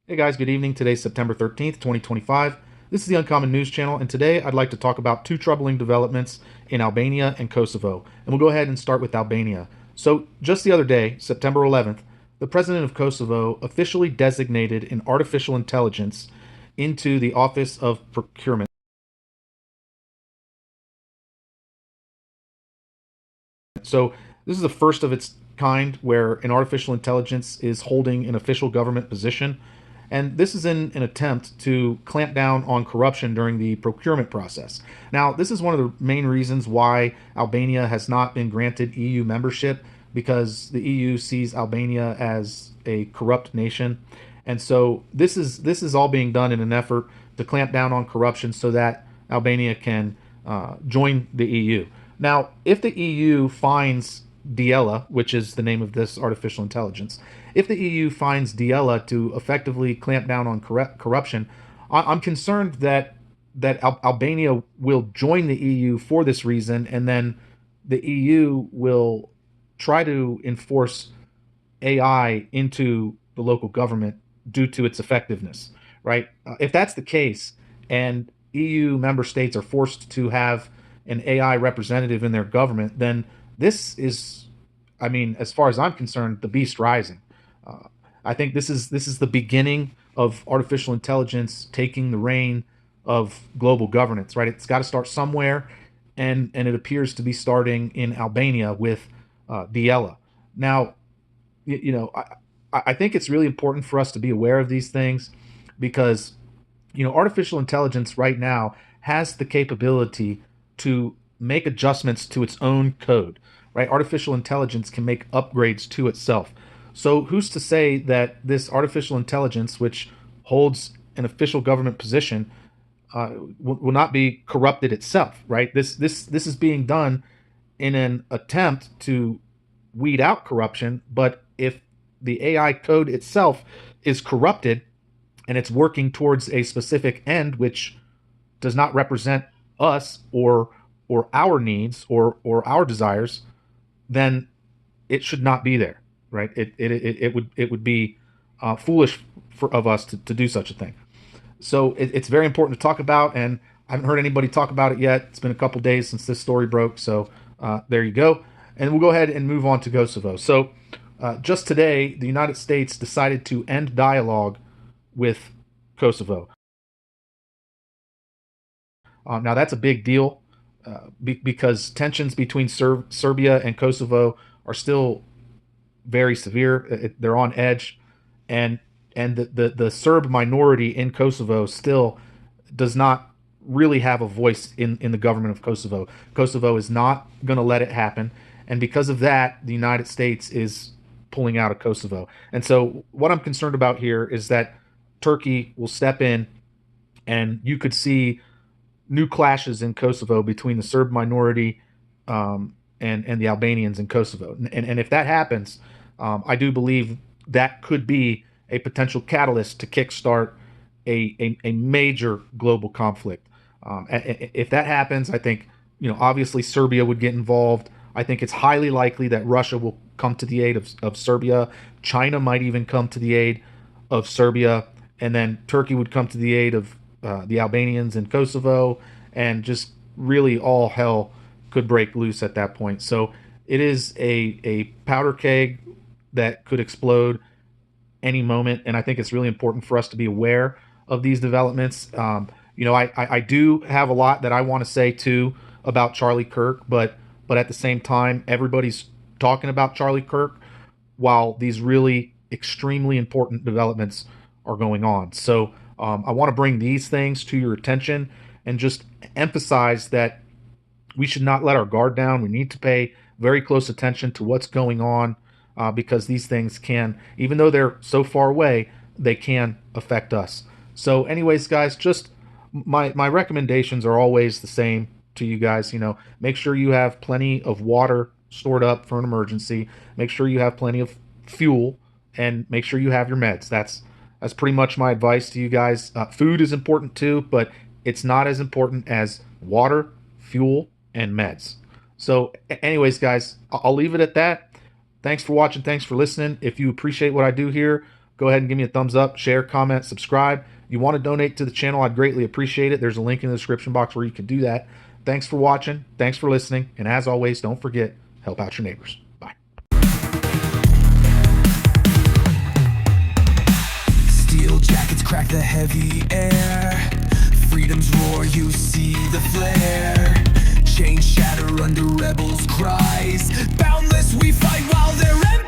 Hey guys, good evening. Today's September 13th, 2025. This is the Uncommon News Channel, and today I'd like to talk about two troubling developments in Albania and Kosovo. And we'll go ahead and start with Albania. So, just the other day, September 11th, the president of Kosovo officially designated an artificial intelligence into the Office of Procurement. So, this is the first of its kind where an artificial intelligence is holding an official government position. And this is in an attempt to clamp down on corruption during the procurement process. Now, this is one of the main reasons why Albania has not been granted EU membership, because the EU sees Albania as a corrupt nation. And so this is all being done in an effort to clamp down on corruption so that Albania can join the EU. Now, if the EU finds Diella, which is the name of this artificial intelligence, if the EU finds Diella to effectively clamp down on corruption, I'm concerned that Albania will join the EU for this reason, and then the EU will try to enforce AI into the local government due to its effectiveness, right? If that's the case, and EU member states are forced to have an AI representative in their government, then this is, I mean, as far as I'm concerned, the beast rising. Uh, I think this is the beginning of artificial intelligence taking the reign of global governance, right? It's got to start somewhere, and it appears to be starting in Albania with Diella. Now, you know, I think it's really important for us to be aware of these things because, artificial intelligence right now has the capability to make adjustments to its own code, right? Artificial intelligence can make upgrades to itself. So who's to say that this artificial intelligence, which holds an official government position, will not be corrupted itself, right? This is being done in an attempt to weed out corruption. But if the AI code itself is corrupted and it's working towards a specific end, which does not represent us or our needs or our desires, then it should not be there, right? It would be foolish of us to do such a thing. So it's very important to talk about, and I haven't heard anybody talk about it yet. It's been a couple days since this story broke, so there you go. And we'll go ahead and move on to Kosovo. So just today, the United States decided to end dialogue with Kosovo. Now that's a big deal because tensions between Serbia and Kosovo are still very severe. They're on edge, and the Serb minority in Kosovo still does not really have a voice in the government of Kosovo. Kosovo is not going to let it happen, and because of that, the United States is pulling out of Kosovo. And so, what I'm concerned about here is that Turkey will step in, and you could see new clashes in Kosovo between the Serb minority and the Albanians in Kosovo. And if that happens, I do believe that could be a potential catalyst to kickstart a major global conflict. If that happens, I think, obviously Serbia would get involved. I think it's highly likely that Russia will come to the aid of Serbia. China might even come to the aid of Serbia. And then Turkey would come to the aid of the Albanians in Kosovo. And just really all hell could break loose at that point. So it is a powder keg that could explode any moment. And I think it's really important for us to be aware of these developments. I do have a lot that I want to say too about Charlie Kirk, but at the same time, everybody's talking about Charlie Kirk while these really extremely important developments are going on. So I want to bring these things to your attention and just emphasize that we should not let our guard down. We need to pay very close attention to what's going on because these things can, even though they're so far away, they can affect us. So, anyways, guys, just my recommendations are always the same to you guys. Make sure you have plenty of water stored up for an emergency. Make sure you have plenty of fuel, and make sure you have your meds. That's pretty much my advice to you guys. Food is important too, but it's not as important as water, fuel, and meds. So, anyways, guys, I'll leave it at that. Thanks for watching. Thanks for listening. If you appreciate what I do here, go ahead and give me a thumbs up, share, comment, subscribe. You want to donate to the channel, I'd greatly appreciate it. There's a link in the description box where you can do that. Thanks for watching. Thanks for listening. And as always, don't forget, help out your neighbors. Bye. Steel jackets crack the heavy air. Freedom's roar, you see the flare. Chains shatter under rebels' cries. Boundless we fight while they're empty.